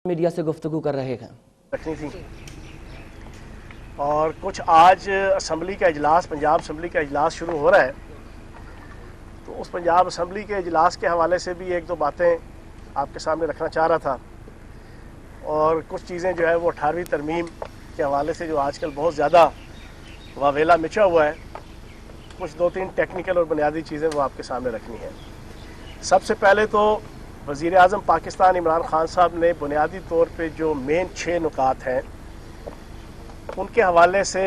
Media से गुफ्तगू कर रहे हैं। रखनी थी और कुछ आज असम्बली का इजलास, पंजाब असम्बली का इजलास शुरू हो रहा है, तो उस पंजाब असम्बली के इजलास के हवाले से भी एक दो बातें आपके सामने रखना चाह रहा था। और कुछ चीज़ें जो है वो 18वीं तरमीम के हवाले से जो आजकल बहुत ज़्यादा वावेला मचा हुआ है, कुछ दो तीन टेक्निकल और बुनियादी चीज़ें वो आपके सामने रखनी है। सबसे पहले तो वज़ीर आज़म पाकिस्तान इमरान खान साहब ने बुनियादी तौर पे जो मेन 6 नुकात हैं उनके हवाले से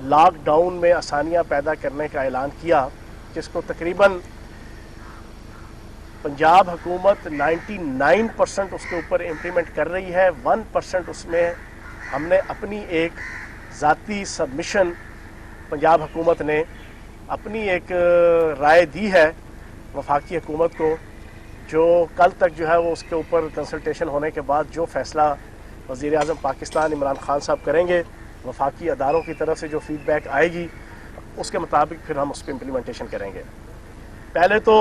लॉकडाउन में आसानियां पैदा करने का ऐलान किया, जिसको तकरीबन पंजाब हुकूमत 99% उसके ऊपर इम्प्लीमेंट कर रही है। 1% उसमें हमने अपनी एक ज़ाती सबमिशन, पंजाब हुकूमत ने अपनी एक राय दी है वफाकी हुकूमत को, जो कल तक जो है वो उसके ऊपर कंसल्टेशन होने के बाद जो फ़ैसला वज़ीर आज़म पाकिस्तान इमरान खान साहब करेंगे, वफाकी अदारों की तरफ से जो फ़ीडबैक आएगी उसके मुताबिक फिर हम उस पर इम्प्लीमेंटेशन करेंगे। पहले तो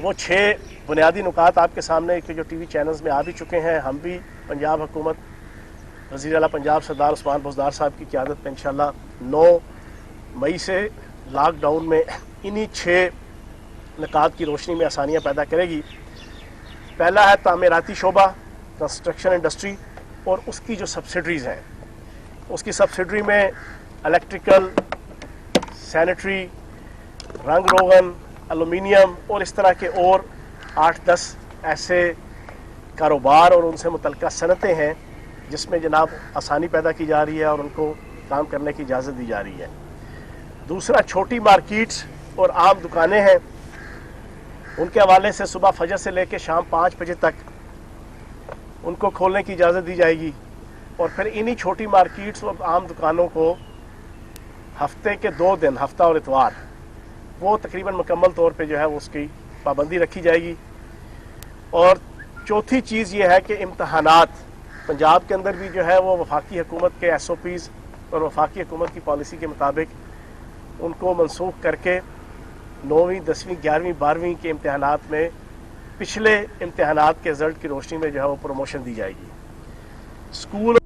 वो 6 बुनियादी नुकात आपके सामने जो टीवी चैनल्स में आ भी चुके हैं, हम भी पंजाब हुकूमत वज़ीर आला पंजाब सरदार उस्मान बुज़दार साहब की क़यादत में इंशाअल्लाह 9 मई से लॉकडाउन में इन्हीं 6 निकात की रोशनी में आसानियाँ पैदा करेगी। पहला है तामीराती शोबा, कंस्ट्रक्शन इंडस्ट्री, और उसकी जो सब्सिडरीज़ हैं, उसकी सब्सिडरी में इलेक्ट्रिकल, सैनिटरी, रंग रोगन, एलुमिनियम और इस तरह के और 8-10 ऐसे कारोबार और उनसे मुतल्लिक़ सनतें हैं जिसमें जनाब आसानी पैदा की जा रही है और उनको काम करने की इजाज़त दी जा रही है। दूसरा, छोटी मार्केट्स और आम दुकानें हैं, उनके हवाले से सुबह फजर से लेकर शाम 5 बजे तक उनको खोलने की इजाज़त दी जाएगी। और फिर इन्हीं छोटी मार्केट्स और आम दुकानों को हफ्ते के 2 दिन, हफ्ता और इतवार, वो तकरीबन मुकम्मल तौर पे जो है वो उसकी पाबंदी रखी जाएगी। और चौथी चीज़ ये है कि इम्तहानात पंजाब के अंदर भी जो है वो वफाकी हुकूमत के SOPs और वफाकी हुकूमत की पॉलिसी के मुताबिक उनको मनसूख करके 9वीं, 10वीं, 11वीं, 12वीं के इम्तहानात में पिछले इम्तहानात के रिजल्ट की रोशनी में जो है वो प्रमोशन दी जाएगी। स्कूल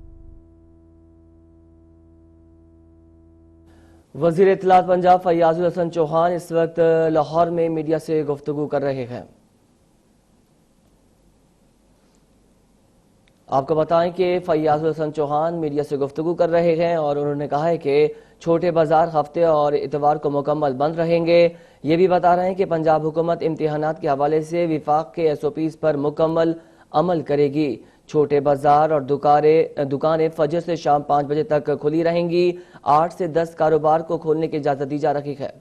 वज़ीर इत्तलात पंजाब फैयाजुल हसन चौहान इस वक्त लाहौर में मीडिया से गुफ्तगू कर रहे हैं। आपको बताएं कि फैयाजुल हसन चौहान मीडिया से गुफ्तगू कर रहे हैं और उन्होंने कहा है कि छोटे बाजार हफ्ते और इतवार को मुकम्मल बंद रहेंगे। ये भी बता रहे हैं कि पंजाब हुकूमत इम्तिहानात के हवाले से विफाक के SOPs पर मुकम्मल अमल करेगी। छोटे बाजार और दुकानें फजर से शाम 5 बजे तक खुली रहेंगी। 8 से 10 कारोबार को खोलने की इजाज़त दी जा रही है।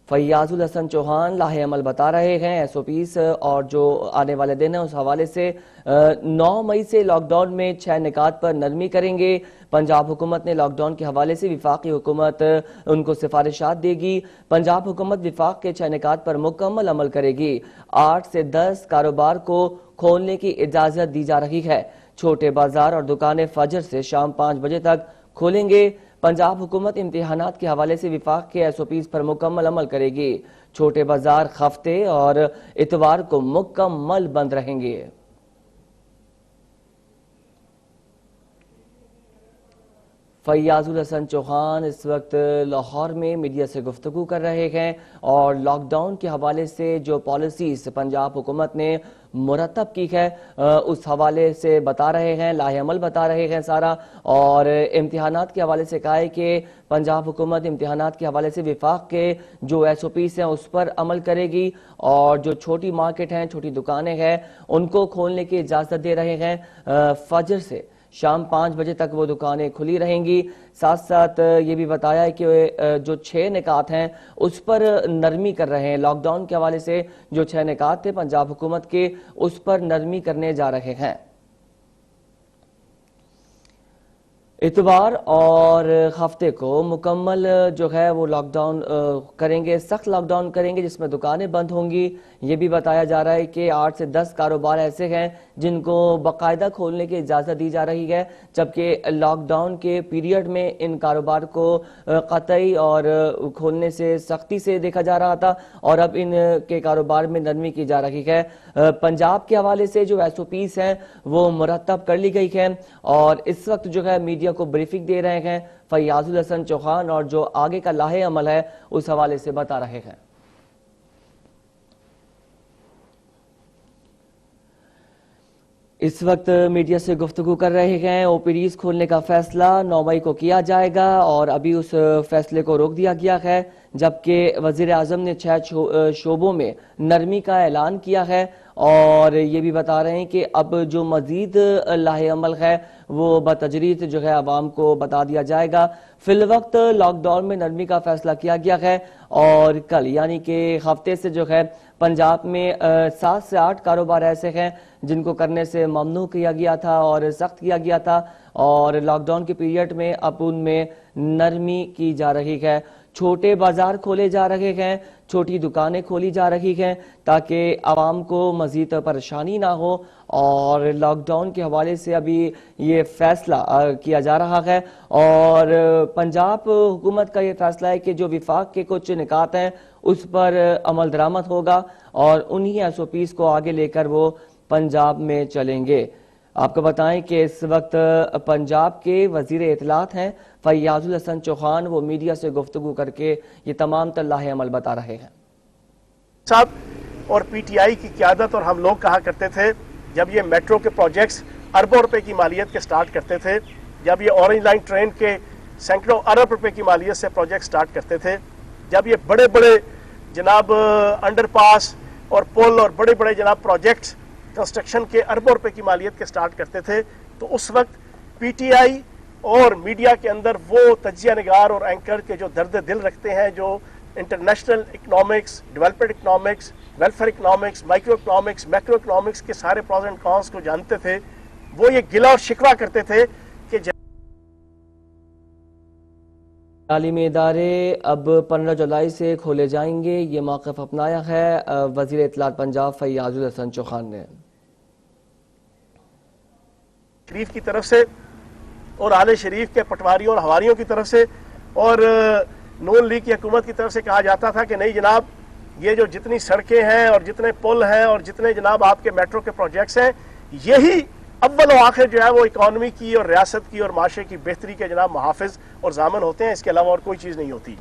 फैयाजुल हसन चौहान लाहे अमल बता रहे हैं SOPs और जो आने वाले दिन है उस हवाले से 9 मई से लॉकडाउन में 6 निकात पर नरमी करेंगे। पंजाब हुकूमत ने लॉकडाउन के हवाले से विफाकी हुकूमत उनको सिफारिशात देगी। पंजाब हुकूमत विफाक के 6 निकात पर मुकम्मल अमल करेगी। 8 से 10 कारोबार को खोलने की इजाज़त दी जा रही है। छोटे बाजार और दुकानें फजर से शाम 5 बजे तक खोलेंगे। पंजाब हुकूमत इम्तिहानात के हवाले से विफाक के SOPs पर मुकम्मल अमल करेगी। छोटे बाजार हफ्ते और इतवार को मुकम्मल बंद रहेंगे। फैयाजुल हसन चौहान इस वक्त लाहौर में मीडिया से गुफ्तगू कर रहे हैं और लॉकडाउन के हवाले से जो पॉलिसीज पंजाब हुकूमत ने मुरतब की है उस हवाले से बता रहे हैं, लाहेअमल बता रहे हैं सारा। और इम्तिहानात के हवाले से कहा है कि पंजाब हुकूमत इम्तिहानात के हवाले से विफाक के जो SOPs हैं उस पर अमल करेगी और जो छोटी मार्केट हैं, छोटी दुकानें हैं, उनको खोलने की इजाज़त दे रहे हैं। फजर से शाम 5 बजे तक वो दुकानें खुली रहेंगी। साथ साथ ये भी बताया है कि जो 6 निकात हैं उस पर नरमी कर रहे हैं। लॉकडाउन के हवाले से जो 6 निकात थे पंजाब हुकूमत के, उस पर नरमी करने जा रहे हैं। اتوار اور ہفتے کو مکمل جو ہے وہ لاک ڈاؤن کریں گے، سخت لاک ڈاؤن کریں گے، جس میں دکانیں بند ہوں گی۔ یہ بھی بتایا جا رہا ہے کہ 8 سے 10 کاروبار ایسے ہیں جن کو باقاعدہ کھولنے کی اجازت دی جا رہی ہے، جبکہ لاک ڈاؤن کے پیریڈ میں ان کاروبار کو قطعی اور کھولنے سے سختی سے دیکھا جا رہا تھا، اور اب ان کے کاروبار میں نرمی کی جا رہی ہے۔ پنجاب کے حوالے سے جو ایس او پیز ہیں وہ مرتب کر لی گئی ہیں، اور اس وقت جو ہے میڈیا کو بریفنگ دے رہے ہیں فیاض الحسن چوہان، اور جو آگے کا لاہے عمل ہے اس حوالے سے بتا رہے ہیں۔ اس وقت میڈیا سے گفتگو کر رہے ہیں۔ او پی ڈیز کھولنے کا فیصلہ 9 مئی کو کیا جائے گا، اور ابھی اس فیصلے کو روک دیا گیا ہے، جبکہ وزیر اعظم نے 6 شعبوں میں نرمی کا اعلان کیا ہے، اور یہ بھی بتا رہے ہیں کہ اب جو مزید لاہے عمل ہے وہ بتدریج جو ہے عوام کو بتا دیا جائے گا۔ فی الوقت لاک ڈاؤن میں نرمی کا فیصلہ کیا گیا ہے، اور کل یعنی کہ ہفتے سے جو ہے پنجاب میں 7 سے 8 کاروبار ایسے ہیں جن کو کرنے سے ممنوع کیا گیا تھا اور سخت کیا گیا تھا، اور لاک ڈاؤن کے پیریڈ میں اب ان میں نرمی کی جا رہی ہے۔ چھوٹے بازار کھولے جا رہے ہیں، چھوٹی دکانیں کھولی جا رہی ہیں تاکہ عوام کو مزید پریشانی نہ ہو، اور لاک ڈاؤن کے حوالے سے ابھی یہ فیصلہ کیا جا رہا ہے، اور پنجاب حکومت کا یہ فیصلہ ہے کہ جو وفاق کے کچھ نکات ہیں اس پر عمل درآمد ہوگا، اور انہی ایس او پیز کو آگے لے کر وہ پنجاب میں چلیں گے۔ آپ کو بتائیں کہ اس وقت پنجاب کے وزیر اطلاعات ہیں فیاض الحسن چوہان، وہ میڈیا سے گفتگو کر کے یہ تمام لاہے عمل بتا رہے ہیں۔ صاحب اور پی ٹی آئی کی قیادت اور ہم لوگ کہا کرتے تھے جب یہ میٹرو کے پروجیکٹس اربوں روپے کی مالیت کے سٹارٹ کرتے تھے، جب یہ اورنج لائن ٹرین کے سینکڑوں ارب روپے کی مالیت سے پروجیکٹ سٹارٹ کرتے تھے، جب یہ بڑے بڑے جناب انڈر پاس اور پل اور بڑے بڑے جناب پروجیکٹس کنسٹرکشن کے اربوں روپے کی مالیت کے سٹارٹ کرتے تھے، تو اس وقت پی ٹی آئی اور میڈیا کے اندر وہ تجزیہ نگار اور اینکر کے جو درد دل رکھتے ہیں، جو international economics, development economics, welfare economics, micro economics, macro economics کے سارے پروز اینڈ کونس کو جانتے تھے، وہ یہ گلہ اور شکوہ کرتے تھے کہ تعلیمی ادارے اب 15 جولائی سے کھولے جائیں گے، یہ موقف اپنایا ہے وزیر اطلاعات پنجاب فیاض الحسن چوہان نے۔ شریف کی طرف سے اور آل شریف کے پٹواریوں اور حواریوں کی طرف سے اور نون لیگ کی حکومت کی طرف سے کہا جاتا تھا کہ نہیں جناب، یہ جو جتنی سڑکیں ہیں اور جتنے پل ہیں اور جتنے جناب آپ کے میٹرو کے پروجیکٹس ہیں، یہی اول و آخر جو ہے وہ اکانومی کی اور ریاست کی اور معاشرے کی بہتری کے جناب محافظ اور ضامن ہوتے ہیں، اس کے علاوہ اور کوئی چیز نہیں ہوتی۔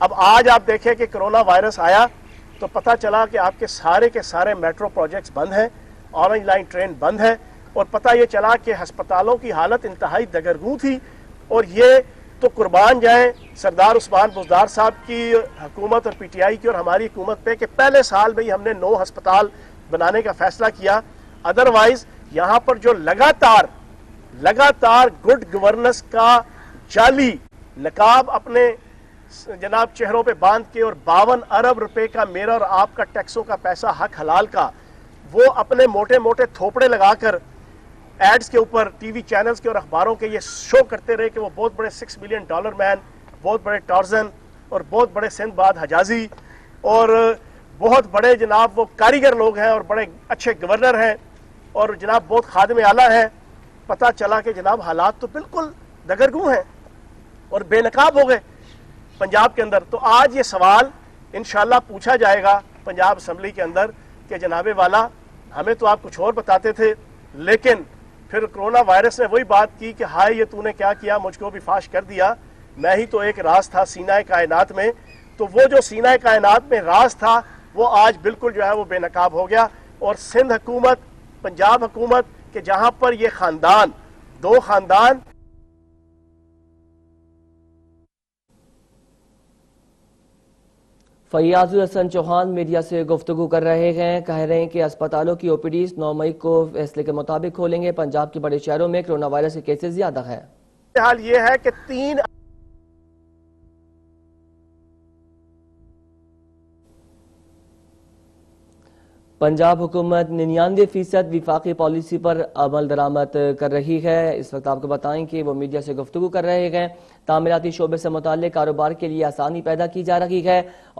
اب آج آپ دیکھیں کہ کرونا وائرس آیا تو پتہ چلا کہ آپ کے سارے میٹرو پروجیکٹس بند ہیں، اورنج لائن ٹرین بند ہے، اور پتہ یہ چلا کہ ہسپتالوں کی حالت انتہائی دگرگوں تھی، اور یہ تو قربان جائیں سردار عثمان بزدار صاحب کی حکومت اور پی ٹی آئی کی اور ہماری حکومت پہ کہ پہلے سال میں ہی ہم نے 9 ہسپتال بنانے کا فیصلہ کیا۔ ادروائز یہاں پر جو لگاتار گڈ گورننس کا جعلی نقاب اپنے جناب چہروں پہ باندھ کے اور 52 ارب روپے کا میرا اور آپ کا ٹیکسوں کا پیسہ حق حلال کا وہ اپنے موٹے موٹے تھوپڑے لگا کر ایڈز کے اوپر ٹی وی چینلز کے اور اخباروں کے یہ شو کرتے رہے کہ وہ بہت بڑے $6 ملین مین، بہت بڑے ٹارزن اور بہت بڑے سندھ باد حجازی اور بہت بڑے جناب وہ کاریگر لوگ ہیں اور بڑے اچھے گورنر ہیں اور جناب بہت خادم اعلیٰ ہیں۔ پتہ چلا کہ جناب حالات تو بالکل دگرگوں ہیں اور بے نقاب ہو گئے پنجاب کے اندر۔ تو آج یہ سوال انشاءاللہ پوچھا جائے گا پنجاب اسمبلی کے اندر کہ جناب والا ہمیں تو آپ کچھ اور بتاتے تھے، لیکن پھر کرونا وائرس نے وہی بات کی کہ ہائے یہ تو نے کیا کیا، مجھ کو بھی فاش کر دیا، میں ہی تو ایک راز تھا سینہ کائنات میں۔ تو وہ جو سینہ کائنات میں راز تھا وہ آج بالکل جو ہے وہ بے نقاب ہو گیا، اور سندھ حکومت، پنجاب حکومت کہ جہاں پر یہ خاندان، 2 خاندان فیاض الحسن چوہان میڈیا سے گفتگو کر رہے ہیں، کہہ رہے ہیں کہ اسپتالوں کی او پی ڈیز 9 مئی کو فیصلے کے مطابق کھولیں گے۔ پنجاب کے بڑے شہروں میں کرونا وائرس کے کیسز زیادہ ہے۔ حال یہ ہے کہ 3 पंजाब हुकूमत 99% वफाकी पॉलिसी पर अमल दरामद कर रही है। इस वक्त आपको बताएं कि वो मीडिया से गुफ्तगू कर रहे हैं। तामीराती शोबे से मुताल्लिक कारोबार के लिए आसानी पैदा की जा रही है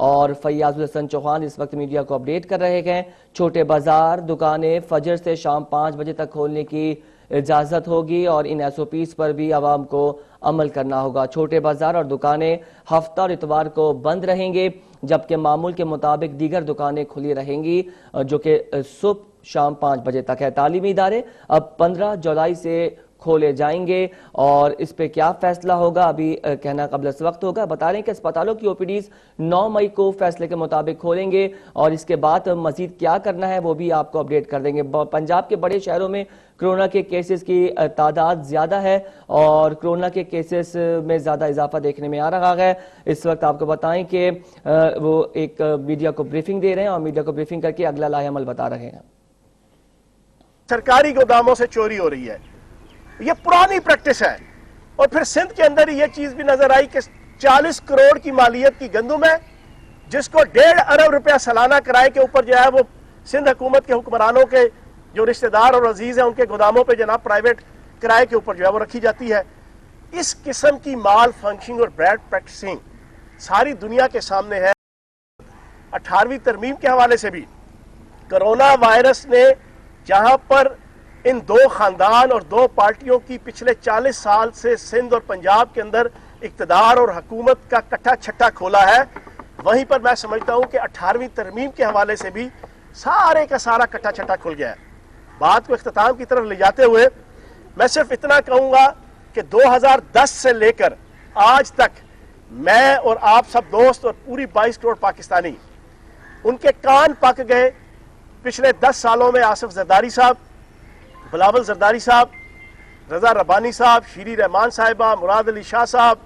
और फैयाजुल हसन चौहान इस वक्त मीडिया को अपडेट कर रहे हैं। छोटे बाजार दुकानें फजर से शाम 5 बजे तक खोलने की इजाज़त होगी और इन SOPs पर भी आवाम को अमल करना होगा। छोटे बाजार और दुकानें हफ्ता और इतवार को बंद रहेंगे, जबकि मामूल के मुताबिक दीगर दुकानें खुली रहेंगी जो कि सुबह शाम 5 बजे तक है। तालीमी इदारे अब 15 जुलाई से खोले जाएंगे और इस पे क्या फैसला होगा अभी कहना कबल इस वक्त होगा। बता रहे हैं कि अस्पतालों की OPDs 9 मई को फैसले के मुताबिक खोलेंगे और इसके बाद मजीद क्या करना है वो भी आपको अपडेट कर देंगे। पंजाब के बड़े शहरों में कोरोना के केसेस की तादाद ज़्यादा है और कोरोना के केसेस में ज़्यादा इजाफा देखने में आ रहा है। इस वक्त आपको बताएं कि वो एक मीडिया को ब्रीफिंग दे रहे हैं और मीडिया को ब्रीफिंग करके अगला लाहेअमल बता रहे हैं। सरकारी गोदामों से चोरी हो रही है, ये पुरानी प्रैक्टिस है। और फिर सिंध के अंदर ये चीज भी नजर आई कि 40 करोड़ की मालियत की गंदुम है, जिसको 1.5 अरब रुपया सालाना किराए के ऊपर जो है वो सिंध हुकूमत के हुक्मरानों के जो रिश्तेदार और अजीज हैं उनके गोदामों पे जनाब प्राइवेट किराए के ऊपर जो है वो रखी जाती है। इस किस्म की माल फंक्शनिंग और बैड प्रैक्टिसिंग सारी दुनिया के सामने है। 18वीं तरमीम के हवाले से भी कोरोना वायरस ने जहां पर इन 2 खानदान और 2 पार्टियों की पिछले 40 साल से सिंध और पंजाब के अंदर इक्तदार और हुकूमत का कट्टा छट्टा खोला है, वहीं पर मैं समझता हूं कि 18वीं तरमीम के हवाले से भी सारे का सारा कट्टा छट्टा खुल गया है। बात को इख्तिताम की तरफ ले जाते हुए मैं सिर्फ इतना कहूंगा कि 2010 से लेकर आज तक मैं और आप सब दोस्त और पूरी 22 करोड़ पाकिस्तानी उनके कान पक गए। पिछले 10 सालों में आसिफ जरदारी साहब, बिलावल जरदारी साहब, रजा रब्बानी साहब, शीरी रहमान साहिबा, मुराद अली शाह साहब,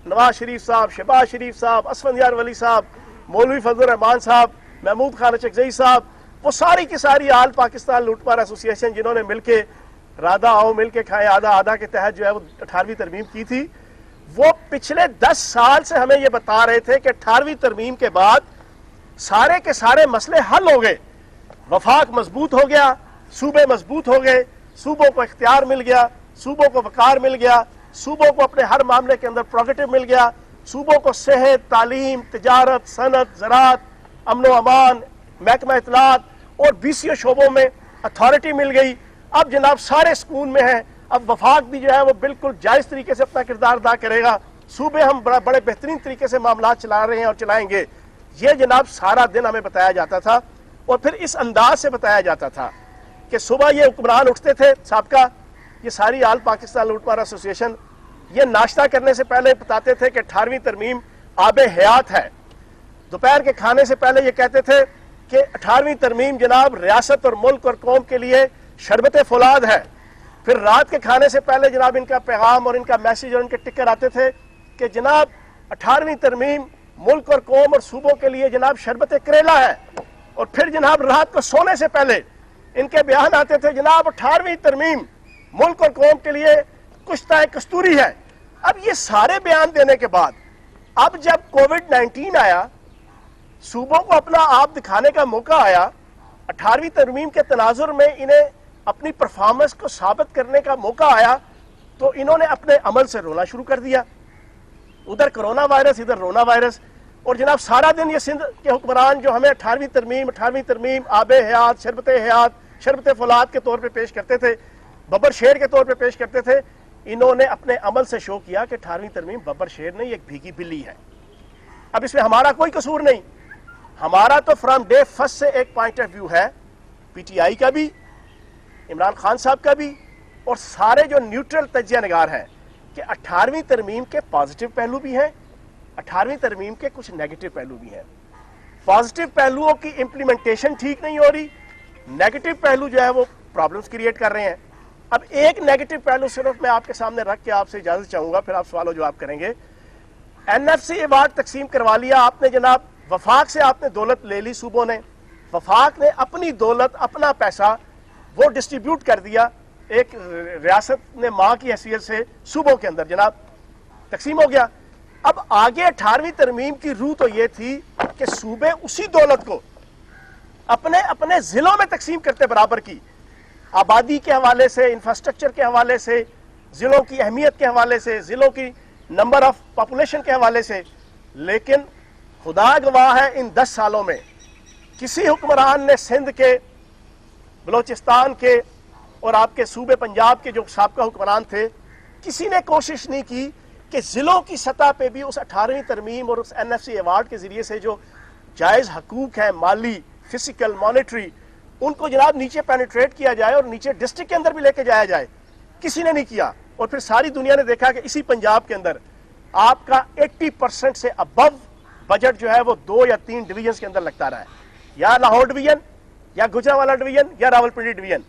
नवाज शरीफ साहब, शहबाज शरीफ साहब, असफंदियार वली साहब, मौलवी फजल रहमान साहब, महमूद खान चकजई साहब, वो सारी की सारी आल पाकिस्तान लूटमार एसोसिएशन जिन्होंने मिलके राधा आओ मिलके खाए आधा आधा के तहत जो है वो 18वीं तरमीम की थी, वो पिछले 10 साल से हमें ये बता रहे थे कि 18वीं तरमीम के बाद सारे के सारे मसले हल हो गए, वफाक मजबूत हो गया, सूबे मजबूत हो गए, सूबों को इख्तियार मिल गया, सूबों को वकार मिल गया, सूबों को अपने हर मामले के अंदर प्रोगेटिव मिल गया, सूबों को सेहत, तालीम, तिजारत, सनत, ज़राअत, अमनो अमान, महकमा इत्तलात और BCO शोबों में अथॉरिटी मिल गई। अब जनाब सारे सुकून में हैं। अब वफाक भी जो है वो बिल्कुल जायज़ तरीके से अपना किरदार अदा करेगा। सूबे हम बड़े बेहतरीन तरीके से मामला चला रहे हैं और चलाएंगे। ये जनाब सारा दिन हमें बताया जाता था और फिर इस अंदाज से बताया जाता था कि सुबह ये हुक्मरान उठते थे, साबका ये सारी आल पाकिस्तान लूटमार एसोसिएशन, ये नाश्ता करने से पहले बताते थे कि 18वीं तरमीम आबे हयात है। दोपहर के खाने से पहले ये कहते थे कि 18वीं तरमीम जनाब रियासत और मुल्क और कौम के लिए शरबत फौलाद है। फिर रात के खाने से पहले जनाब इनका पैगाम और इनका मैसेज और इनके टिकर आते थे कि जनाब 18वीं तरमीम मुल्क और कौम और सूबों के लिए जनाब शरबत करेला है। और फिर जनाब रात को सोने से पहले इनके बयान आते थे जनाब 18वीं तरमीम मुल्क और कौम के लिए कुश्ता कस्तूरी है। अब ये सारे बयान देने के बाद अब जब कोविड-19 आया, सूबों को अपना आप दिखाने का मौका आया, 18वीं तरमीम के तनाजुर में इन्हें अपनी परफॉर्मेंस को साबित करने का मौका आया, तो इन्होंने अपने अमल से रोना शुरू कर दिया। उधर कोरोना वायरस, इधर रोना वायरस। और जनाब सारा दिन ये सिंध के हुक्मरान जो हमें 18वीं तरमीम आबे हयात, शरबत फौलाद के तौर पे पेश करते थे, बब्बर शेर के तौर पे पेश करते थे, इन्होंने अपने अमल से शो किया कि 18वीं तरमीम बब्बर शेर नहीं, एक भीगी बिल्ली है। अब इसमें हमारा कोई कसूर नहीं। हमारा तो फ्रॉम डे फर्स्ट से एक पॉइंट ऑफ व्यू है, PTI का भी, इमरान खान साहब का भी और सारे जो न्यूट्रल तज्जिया निगार हैं कि 18वीं तरमीम के पॉजिटिव पहलू भी हैं, 18वीं तरमीम के कुछ नेगेटिव पहलू भी हैं। पॉजिटिव पहलुओं की इंप्लीमेंटेशन ठीक नहीं हो रही, नेगेटिव पहलू जो है वो प्रॉब्लम्स क्रिएट कर रहे हैं। अब एक नेगेटिव पहलू सिर्फ मैं आपके सामने रख के आपसे इजाजत चाहूंगा, फिर आप सवाल जवाब करेंगे। NFC अवार्ड तकसीम करवा लिया आपने जनाब, वफाक से आपने दौलत ले ली सूबों ने, वफाक ने अपनी दौलत, अपना पैसा वो डिस्ट्रीब्यूट कर दिया, एक रियासत ने माँ की हैसियत से सूबों के अंदर जनाब तकसीम हो गया। अब आगे 18वीं तरमीम की रूह तो ये थी कि सूबे उसी दौलत को अपने अपने जिलों में तकसीम करते बराबर की, आबादी के हवाले से, इंफ्रास्ट्रक्चर के हवाले से, जिलों की अहमियत के हवाले से, जिलों की नंबर ऑफ पॉपुलेशन के हवाले से। लेकिन खुदा गवाह है, इन 10 सालों में किसी हुक्मरान ने सिंध के, बलोचिस्तान के और आपके सूबे पंजाब के जो साबका हुक्मरान थे, किसी ने कोशिश नहीं की कि जिलों की सतह पे भी उस 18वीं तरमीम और उस NFC अवार्ड के जरिए से जो जायज़ हकूक है, माली, फिजिकल, मॉनेटरी, उनको जनाब नीचे पेनिट्रेट किया जाए और नीचे डिस्ट्रिक्ट के अंदर भी लेके जाया जाए। किसी ने नहीं किया। और फिर सारी दुनिया ने देखा कि इसी पंजाब के अंदर आपका 80% से अबव बजट जो है वो 2 या 3 डिवीजन के अंदर लगता रहा है, या लाहौर डिवीजन, या गुजरांवाला डिवीजन, या रावलपिंडी डिवीजन।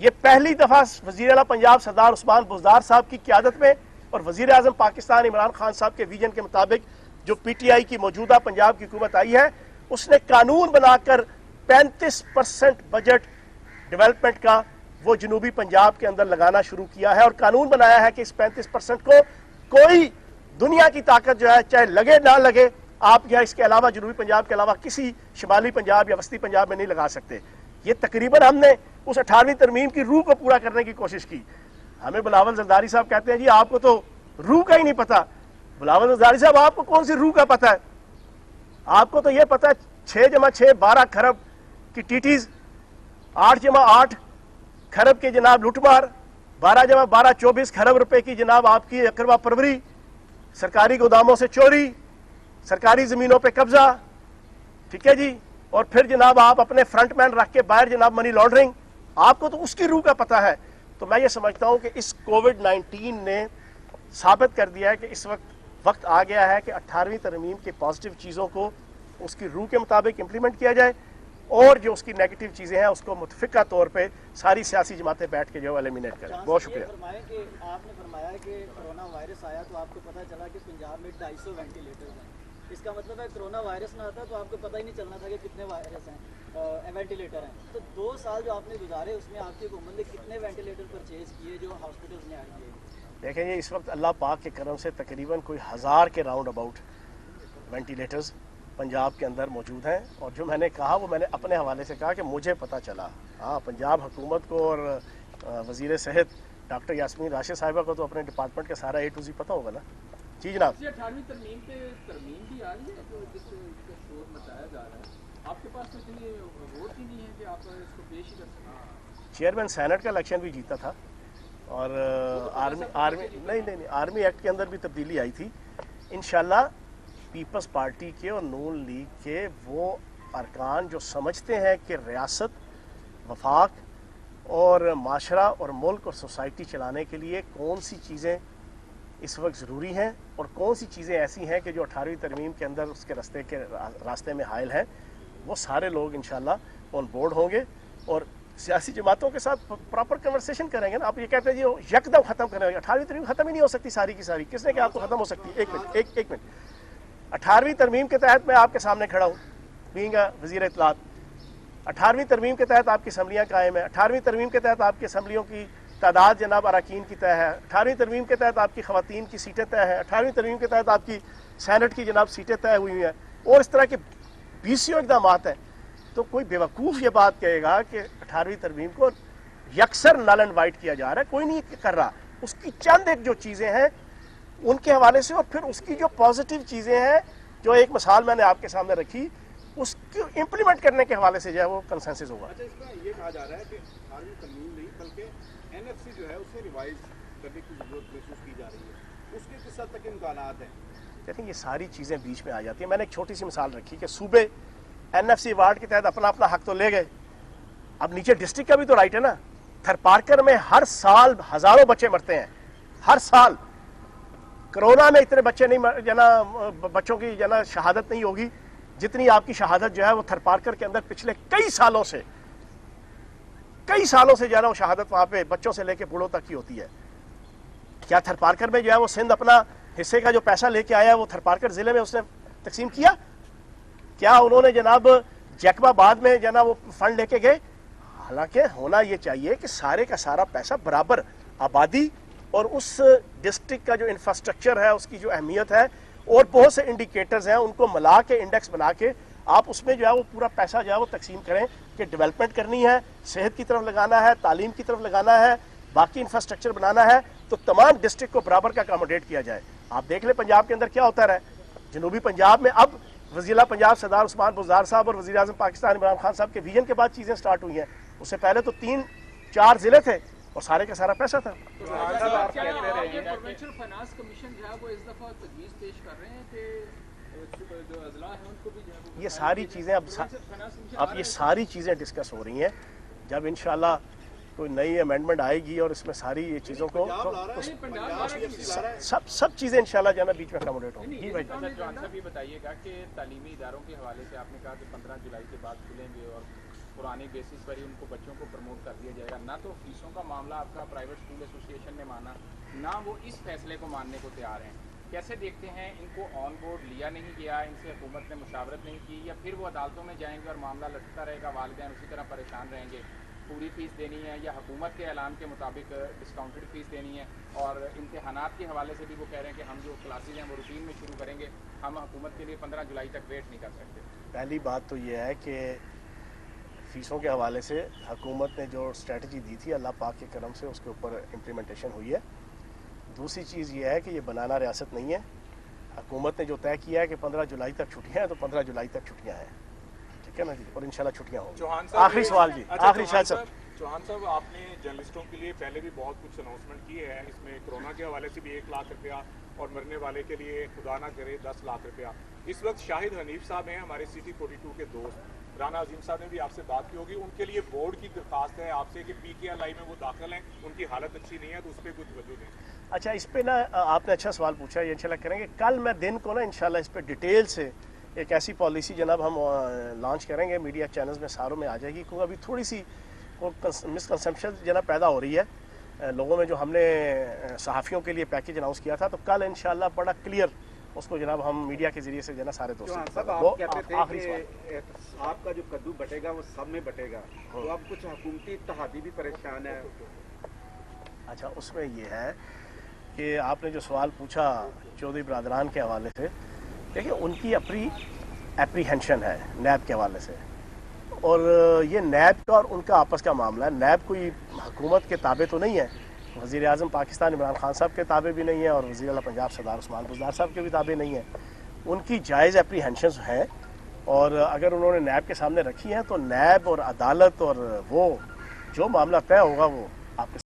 ये पहली दफा वजीर आला पंजाब सरदार उस्मान बुज़दार साहब की क़यादत में और वजीर आज़म पाकिस्तान इमरान खान साहब के विजन के मुताबिक जो PTI की मौजूदा पंजाब की हुकूमत आई है, उसने कानून बनाकर 35% बजट डेवलपमेंट का वो जनूबी पंजाब के अंदर लगाना शुरू किया है। और कानून बनाया है कि इस 35% को कोई दुनिया की ताकत जो है, चाहे लगे ना लगे, आप जो है इसके अलावा जनूबी पंजाब के अलावा किसी शिमाली पंजाब या वस्ती पंजाब में नहीं लगा सकते। ये तकरीबन हमने उस 18वीं तरमीम की रूह को पूरा करने की कोशिश की। हमें बिलावल जरदारी साहब कहते हैं जी आपको तो रूह का ही नहीं पता। बिलावल जरदारी साहब, आपको कौन सी रूह का पता है? आपको तो यह पता है 6+6 12 खरब की टीटीज, 8+8 खरब के जनाब लुटमार, 12+12 24 खरब रुपए की जनाब आपकी अकरवा परवरी, सरकारी गोदामों से चोरी, सरकारी जमीनों पे कब्जा, ठीक है जी। और फिर जनाब आप अपने फ्रंटमैन रख के बाहर जनाब मनी लॉन्ड्रिंग, आपको तो उसकी रूह का पता है। तो मैं ये समझता हूं कि इस कोविड-19 ने साबित कर दिया है कि इस वक्त आ गया है कि 18वीं तरमीम के पॉजिटिव चीज़ों को उसकी रूह के मुताबिक इम्प्लीमेंट किया जाए, और जो उसकी नेगेटिव चीज़ें हैं उसको मुतफिका तौर पे सारी सियासी जमातें बैठ के जो एलिमिनेट करें। बहुत शुक्रिया। आपने फरमाया कि कोरोना वायरस आया तो आपको पता चला कि पंजाब में 250 वेंटिलेटर्स हैं। इसका मतलब है कोरोना वायरस ना आता तो आपको पता ही नहीं चलना था कि कितने वायरस हैं, वेंटिलेटर हैं। तो 2 साल जो आपने गुजारे उसमें आपकी हुकूमत ने कितने वेंटिलेटर परचेज किए जो हॉस्पिटल्स ने ऐड किए? देखें, ये इस वक्त अल्लाह पाक के करम से तकरीबन कोई 1000 के राउंड अबाउट वेंटिलेटर्स पंजाब के अंदर मौजूद हैं। और जो मैंने कहा वो मैंने अपने हवाले से कहा कि मुझे पता चला। हाँ, पंजाब हुकूमत को और वज़ीर सेहत डॉक्टर यास्मीन राशिद साहिबा को तो अपने डिपार्टमेंट का सारा A to Z पता होगा ना। जी जनाब। 18वीं तरमीम पे तरमीम भी आ रही है जो जिसका शोर मचाया जा रहा है, आपके पास तो इतनी वोट ही नहीं है कि आप इसको पेश ही कर सकें। चेयरमैन सेनेट का इलेक्शन भी जीता था और आर्मी एक्ट के अंदर भी तब्दीली आई थी। इंशाल्लाह पीपल्स पार्टी के और नून लीग के वो अरकान जो समझते हैं कि रियासत, वफाक और माशरा और मुल्क और सोसाइटी चलाने के लिए कौन सी चीज़ें इस वक्त ज़रूरी हैं और कौन सी चीज़ें ऐसी हैं कि जो 18वीं तरमीम के अंदर उसके रास्ते में हायल हैं, वो सारे लोग इंशाल्लाह ऑन बोर्ड होंगे और सियासी जमातों के साथ प्रॉपर कन्वर्सेशन करेंगे ना। आप ये कहते हैं जी यकदम ख़त्म करेंगे, 18वीं तरमीम ख़त्म ही नहीं हो सकती सारी की सारी। किसने कहा आपको ख़त्म हो सकती है? एक मिनट 18वीं तरमीम के तहत मैं आपके सामने खड़ा हूँ, बीइंग वज़ीर इत्तलात। 18वीं तरमीम के तहत आपकी असम्बलियाँ कायम है। 18वीं तरमीम के तहत आपकी असम्बलियों की तादाद जनाब अरकान की तय है। 18वीं तरमीम के तहत आपकी ख़वातीन की सीटें तय हैं। 18वीं तरमीम के तहत आपकी सेनेट की जनाब सीटें तय हुई हैं और इस तरह के 20 इक़दामात हैं। तो कोई बेवकूफ़ ये बात कहेगा कि 18वीं तरमीम को यकसर नल एंड वाइट किया जा रहा है, कोई नहीं कर रहा। उसकी चंद एक जो चीज़ें हैं उनके हवाले से और फिर उसकी जो पॉजिटिव चीज़ें हैं, जो एक मिसाल मैंने आपके सामने रखी, उसको इम्प्लीमेंट करने के हवाले से जो है वो कंसेंसस होगा। अच्छा, इसमें ये कहा जा रहा है कि 18वीं तरमीम नहीं बल्कि NFC जो है उसे रिवाइज करने की जरूरत महसूस की जा रही है, उसके किस हद तक इम्कानात हैं? देखें, ये सारी चीज़ें बीच में आ जाती हैं। मैंने एक छोटी सी मिसाल रखी कि सूबे NFC अवार्ड के तहत अपना अपना हक तो ले गए, अब नीचे डिस्ट्रिक्ट का भी तो राइट है ना। थरपारकर में हर साल हज़ारों बच्चे मरते हैं, हर साल। कोरोना में इतने बच्चे नहीं जना बच्चों की जना शहादत नहीं होगी जितनी आपकी शहादत जो है वो थरपारकर के अंदर पिछले कई सालों से जो है ना वो शहादत वहाँ पे बच्चों से लेके बूढ़ों तक की होती है। क्या थरपारकर में जो है वो सिंध अपना हिस्से का जो पैसा लेके आया है वो थरपारकर जिले में उसने तकसीम किया? क्या उन्होंने जनाब जैकबाबाद में जना वो फंड लेके गए? हालांकि होना ये चाहिए कि सारे का सारा पैसा बराबर आबादी और उस डिस्ट्रिक्ट का जो इंफ्रास्ट्रक्चर है, उसकी जो अहमियत है और बहुत से इंडिकेटर्स हैं, उनको मिला के इंडेक्स बना के آپ اس میں جو ہے وہ پورا پیسہ جو ہے وہ تقسیم کریں کہ ڈیولپمنٹ کرنی ہے, صحت کی طرف لگانا ہے, تعلیم کی طرف لگانا ہے, باقی انفراسٹرکچر بنانا ہے, تو تمام ڈسٹرکٹ کو برابر کا اکاموڈیٹ کیا جائے. آپ دیکھ لیں پنجاب کے اندر کیا ہوتا رہا ہے. جنوبی پنجاب میں اب وزیر اعلیٰ پنجاب سردار عثمان بزدار صاحب اور وزیر اعظم پاکستان عمران خان صاحب کے ویژن کے بعد چیزیں سٹارٹ ہوئی ہیں. اس سے پہلے تو 3-4 ضلع تھے اور سارے کا سارا پیسہ تھا. پروونشل فائنانس کمیشن جو ہے وہ اس دفعہ تجویز پیش کر رہے ہیں کہ جو اضلاع ہیں ان کو بھی جو ہے وہ یہ ساری چیزیں اب یہ ساری چیزیں ڈسکس ہو رہی ہیں. جب انشاءاللہ کوئی نئی امینڈمنٹ آئے گی اور اس میں ساری یہ چیزوں کو سب چیزیں انشاءاللہ جو ہے نا بیچ میں اکاموڈیٹ ہوں گی. جی بھائی چوہان صاحب یہ بتائیے گا کہ تعلیمی اداروں کے حوالے سے آپ نے کہا کہ 15 جولائی کے بعد کھلیں گے اور پرانی بیسس پر ہی ان کو بچوں کو پروموٹ کر دیا جائے گا. نہ تو فیسوں کا معاملہ آپ کا پرائیویٹ اسکول ایسوسی ایشن نے مانا, نہ وہ اس فیصلے کو ماننے کو تیار ہیں. کیسے دیکھتے ہیں ان کو آن بورڈ لیا نہیں گیا, ان سے حکومت نے مشاورت نہیں کی, یا پھر وہ عدالتوں میں جائیں گے اور معاملہ لٹکتا رہے گا, والدین اسی طرح پریشان رہیں گے, پوری فیس دینی ہے یا حکومت کے اعلان کے مطابق ڈسکاؤنٹڈ فیس دینی ہے؟ اور امتحانات کے حوالے سے بھی وہ کہہ رہے ہیں کہ ہم جو کلاسز ہیں وہ روٹین میں شروع کریں گے, ہم حکومت کے لیے 15 جولائی تک ویٹ نہیں کر سکتے. پہلی بات تو یہ ہے کہ فیسوں کے حوالے سے حکومت نے جو اسٹریٹجی دی تھی اللہ پاک کے کرم سے اس کے اوپر امپلیمنٹیشن ہوئی ہے. دوسری چیز یہ ہے کہ یہ بنانا ریاست نہیں ہے. حکومت نے جو طے کیا ہے کہ 15 جولائی تک چھٹیاں ہیں تو 15 جولائی تک چھٹیاں ہیں, ٹھیک ہے نا جی, اور انشاءاللہ چھٹیاں ہوں گی. آخری سوال جی, آخری شاید صاحب. چوہان صاحب, آپ نے جرنلسٹوں کے لیے پہلے بھی بہت کچھ اناؤنسمنٹ کی ہے, اس میں کرونا کے حوالے سے بھی 1 لاکھ روپیہ اور مرنے والے کے لیے خدا نہ کرے 10 لاکھ روپیہ. اس وقت شاہد حنیف صاحب ہیں ہمارے سٹی 42 کے دوست, رانا عظیم صاحب نے بھی آپ سے بات کی ہوگی, ان کے لیے بورڈ کی درخواست ہے آپ سے کہ PKI میں وہ داخل ہیں, ان کی حالت اچھی نہیں ہے, تو اس پہ کچھ توجہ دیں. اچھا, اس پہ نا آپ نے اچھا سوال پوچھا, یہ انشاءاللہ کریں گے. کل میں دن کو نا انشاءاللہ اس پہ ڈیٹیل سے ایک ایسی پالیسی جناب ہم لانچ کریں گے, میڈیا چینلز میں ساروں میں آ جائے گی, کیونکہ ابھی تھوڑی سی مسکنسپشن جناب پیدا ہو رہی ہے لوگوں میں. جو ہم نے صحافیوں کے لیے پیکیج اناؤنس کیا تھا, تو کل انشاءاللہ بڑا کلیئر اس کو جناب ہم میڈیا کے ذریعے سے جو ہے نا سارے دوست. آپ کہتے تھے کہ آپ کا جو کدو بٹے گا وہ سب میں بٹے گا, تو اب کچھ حکومتی اتحادی بھی پریشان ہے. اچھا, اس میں یہ ہے کہ آپ نے جو سوال پوچھا چودھری برادران کے حوالے سے, دیکھیں ان کی اپنی اپریہنشن ہے نیب کے حوالے سے, اور یہ نیب کا اور ان کا آپس کا معاملہ ہے. نیب کوئی حکومت کے تابع تو نہیں ہے, وزیر اعظم پاکستان عمران خان صاحب کے تابع بھی نہیں ہے, اور وزیر اعلیٰ پنجاب سردار عثمان بزدار صاحب کے بھی تابع نہیں ہے. ان کی جائز اپریہنشنز ہیں, اور اگر انہوں نے نیب کے سامنے رکھی ہیں تو نیب اور عدالت اور وہ جو معاملہ طے ہوگا وہ آپ کے